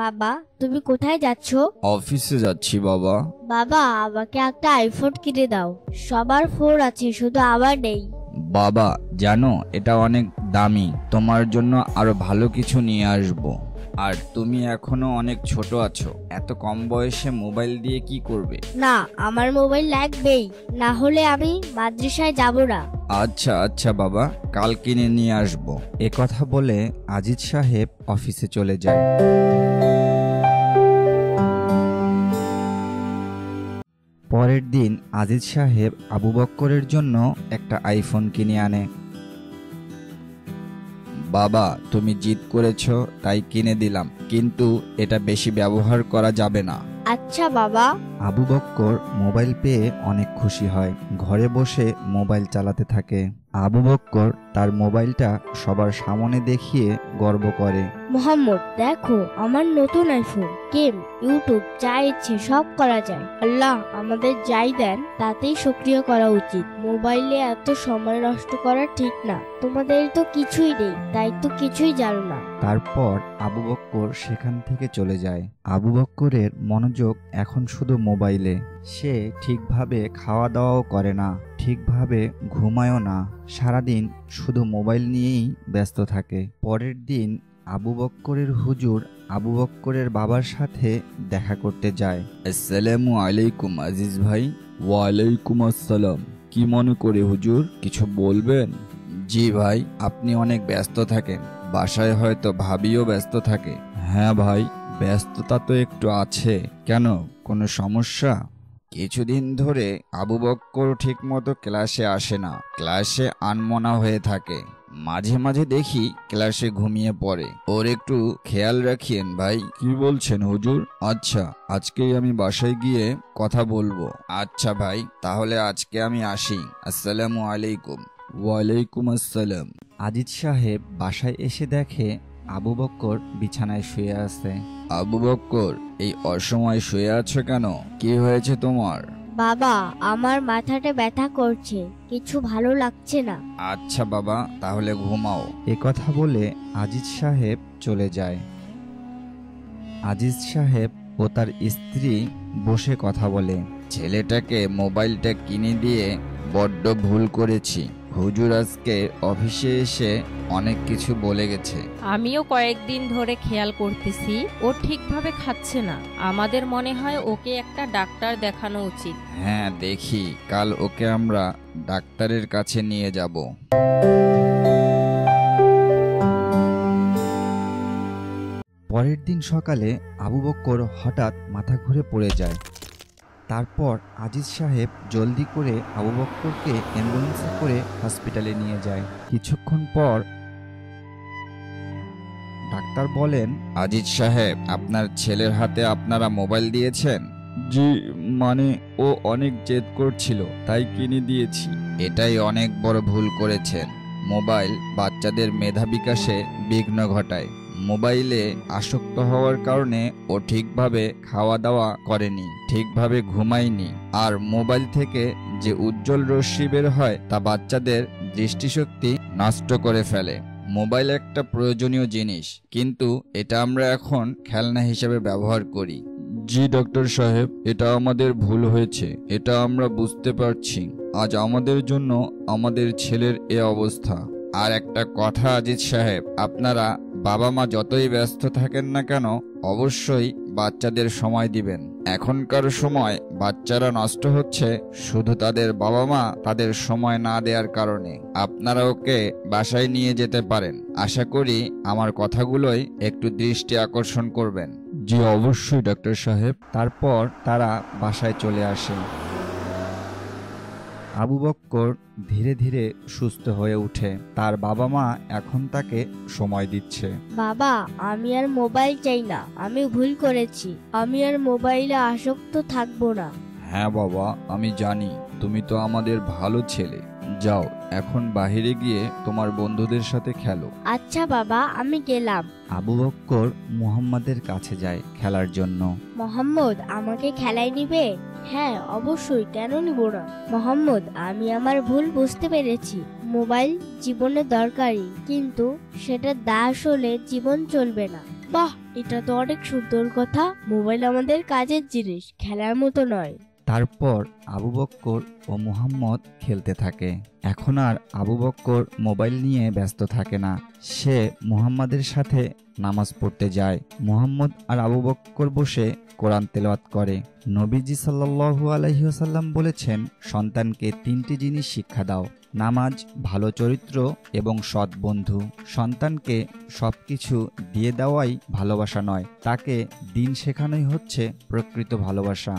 বাবা, তুমি কোথায় যাচ্ছ? অফিসে যাচ্ছি বাবা। বাবা, আমাকে একটা আইফোন কিনে দাও। সবার ফোন আছে, শুধু আমার নেই। বাবা জানো এটা অনেক দামি, তোমার জন্য আরো ভালো কিছু নিয়ে আসবো। আর তুমি এখনো অনেক ছোট আছো, এত কম বয়সে মোবাইল দিয়ে কি করবে? না, আমার মোবাইল লাগবেই, না হলে আমি মাদ্রাসায় যাব না। আচ্ছা আচ্ছা বাবা, কাল কিনে নিয়ে আসবো। এ কথা বলে আজিজ সাহেব অফিসে চলে যায়। পরের দিন আজিজ সাহেব আবু বক্করের জন্য একটা আইফোন কিনে আনে। বাবা, তুমি জিদ করেছো তাই কিনে দিলাম, কিন্তু এটা বেশি ব্যবহার করা যাবে না। আচ্ছা বাবা। আবু বক্কর মোবাইল পেয়ে অনেক খুশি হয়, ঘরে বসে মোবাইল চালাতে থাকে। আবু বক্কর তার মোবাইলটা সবার সামনে দেখিয়ে গর্ব করে। মোহাম্মদ, দেখো আমার নতুন আইফোন। গেম, ইউটিউব যা ইচ্ছে সব করা যায়। আল্লাহ আমাদের যাই দেন তাতেই সক্রিয় করা উচিত। মোবাইলে এত সময় নষ্ট করা ঠিক না। তোমাদের তো কিছুই নেই, তাই তো কিছুই জানো না। তারপর আবু বক্কর সেখান থেকে চলে যায়। আবু বক্করের মনোযোগ এখন শুধু মোবাইলে। সে ঠিকভাবে খাওয়া দাওয়াও করে না, ঠিকভাবে ঘুমায়ও না, সারাদিন শুধু মোবাইল নিয়েই ব্যস্ত থাকে। পরের দিন আবু বক্করের হুজুর আবু বক্করের বাবার সাথে দেখা করতে যায়। আসসালামু আলাইকুম আজিজ ভাই। ওয়ালাইকুম আসসালাম। কি মনে করে হুজুর, কিছু বলবেন? জি ভাই, আপনি অনেক ব্যস্ত থাকেন, বাসায় হয়তো ভাবিও ব্যস্ত থাকে। হ্যাঁ ভাই, ব্যস্ততা তো একটু আছে। কেন, কোনো সমস্যা? কিছুদিন ধরে আবু বক্কর ঠিক মতো ক্লাসে আসে না, ক্লাসে আনমনা হয়ে থাকে। মাঝে মাঝে দেখি ক্লাসে ঘুমিয়ে পড়ে। ওর একটু খেয়াল রাখিয়েন ভাই। কি বলছেন হুজুর? আচ্ছা, আজকেই আমি বাসায় গিয়ে কথা বলবো। আচ্ছা ভাই, তাহলে আজকে আমি আসি। আসসালামু আলাইকুম। ওয়ালাইকুম আসসালাম। আজিজ সাহেব বাসায় এসে দেখে আবু বক্কর বিছানায় শুয়ে আছে। আবু বক্কর, এই অসময়ে শুয়ে আছো কেন? কি হয়েছে তোমার? বাবা, আমার মাথাটা ব্যথা করছে, কিছু ভালো লাগছে না। আচ্ছা বাবা, তাহলে ঘুমাও। এ কথা বলে আজিজ সাহেব চলে যায়। আজিজ সাহেব ও তার স্ত্রী বসে কথা বলে। ছেলেটাকে মোবাইলটা কিনে দিয়ে বড্ড ভুল করেছি। হুজুর আজকে অফিসে এসে অনেক কিছু বলে গেছে। আমিও কয়েকদিন ধরে খেয়াল করতেছি, ও ঠিকভাবে খাচ্ছে না। আমাদের মনে হয় ওকে একটা ডাক্তার দেখানো উচিত। হ্যাঁ, দেখি কাল ওকে আমরা ডাক্তারের কাছে নিয়ে যাব। পরের দিন সকালে আবু বক্কর হঠাৎ মাথা ঘুরে পড়ে যায়। তারপর আজিজ সাহেব জলদি করে আবু বক্করকে অ্যাম্বুলেন্সে করে হসপিটালে নিয়ে যায়। কিছুক্ষণ পর ডাক্তার বলেন, আজিজ সাহেব, আপনার ছেলের হাতে আপনারা মোবাইল দিয়েছেন? জি, মানে ও অনেক জেদ করছিল তাই কিনে দিয়েছি। এটাই অনেক বড় ভুল করেছেন। মোবাইল বাচ্চাদের মেধা বিকাশে বিঘ্ন ঘটায়। মোবাইলে আসক্ত হওয়ার কারণে ও ঠিকভাবে খাওয়া দাওয়া করেনি, ঠিকভাবে ঘুমায়নি। আর মোবাইল থেকে যে উজ্জ্বল রশ্মি বের হয় তা বাচ্চাদের দৃষ্টিশক্তি নষ্ট করে ফেলে। মোবাইল একটা প্রয়োজনীয় জিনিস, কিন্তু এটা আমরা এখন খেলনা হিসেবে ব্যবহার করি। জি ডক্টর সাহেব, এটা আমাদের ভুল হয়েছে, এটা আমরা বুঝতে পারছি। আজ আমাদের জন্য আমাদের ছেলের এ অবস্থা। আর একটা কথা আজিজ সাহেব, আপনারা বাবা মা যতই ব্যস্ত থাকেন না কেন, অবশ্যই বাচ্চাদের সময় দিবেন। এখনকার সময় বাচ্চারা নষ্ট হচ্ছে শুধু তাদের বাবা মা তাদের সময় না দেওয়ার কারণে। আপনারা ওকে বাসায় নিয়ে যেতে পারেন। আশা করি আমার কথাগুলোই একটু দৃষ্টি আকর্ষণ করবেন। জি অবশ্যই ডক্টর সাহেব। তারপর তারা বাসায় চলে আসে। আবু বক্কর ধীরে ধীরে সুস্থ হয়ে ওঠে। তার বাবা মা এখন তাকে সময় দিচ্ছে। বাবা, আমি আর মোবাইল চাই না, আমি ভুল করেছি। আমি আর মোবাইলে আসক্ত থাকবো না। হ্যাঁ বাবা, আমি জানি তুমি তো আমাদের ভালো ছেলে। যাও, এখন বাহিরে গিয়ে তোমার বন্ধুদের সাথে খেলো। আচ্ছা বাবা, আমি গেলাম। আবু বক্কর মুহাম্মাদের কাছে যায় খেলার জন্য। মোহাম্মদ, আমাকে খেলায় নিবে? হ্যাঁ, অবশ্যই, কেন নিব না? মোহাম্মদ, আমি আমার ভুল বুঝতে পেরেছি। মোবাইল জীবনে দরকারি, কিন্তু সেটা দাস হলে জীবন চলবে না। বাহ, এটা তো অনেক সুন্দর কথা। মোবাইল আমাদের কাজের জিনিস, খেলার মতো নয়। তারপর আবু বক্কর ও মুহাম্মদ খেলতে থাকে। এখন আর আবু বক্কর মোবাইল নিয়ে ব্যস্ত থাকে না, সে মুহাম্মাদের সাথে নামাজ পড়তে যায়। মুহাম্মদ আর আবু বক্কর বসে কোরআন তেলাওয়াত করে। নবীজি সাল্লাল্লাহু আলাইহি ওয়াসাল্লাম বলেছেন, সন্তানকে 3টি জিনিস শিক্ষা দাও: নামাজ, ভালো চরিত্র এবং সৎ বন্ধু। সন্তানকে সবকিছু দিয়ে দেওয়াই ভালোবাসা নয়, তাকে দিন শেখানোই হচ্ছে প্রকৃত ভালোবাসা।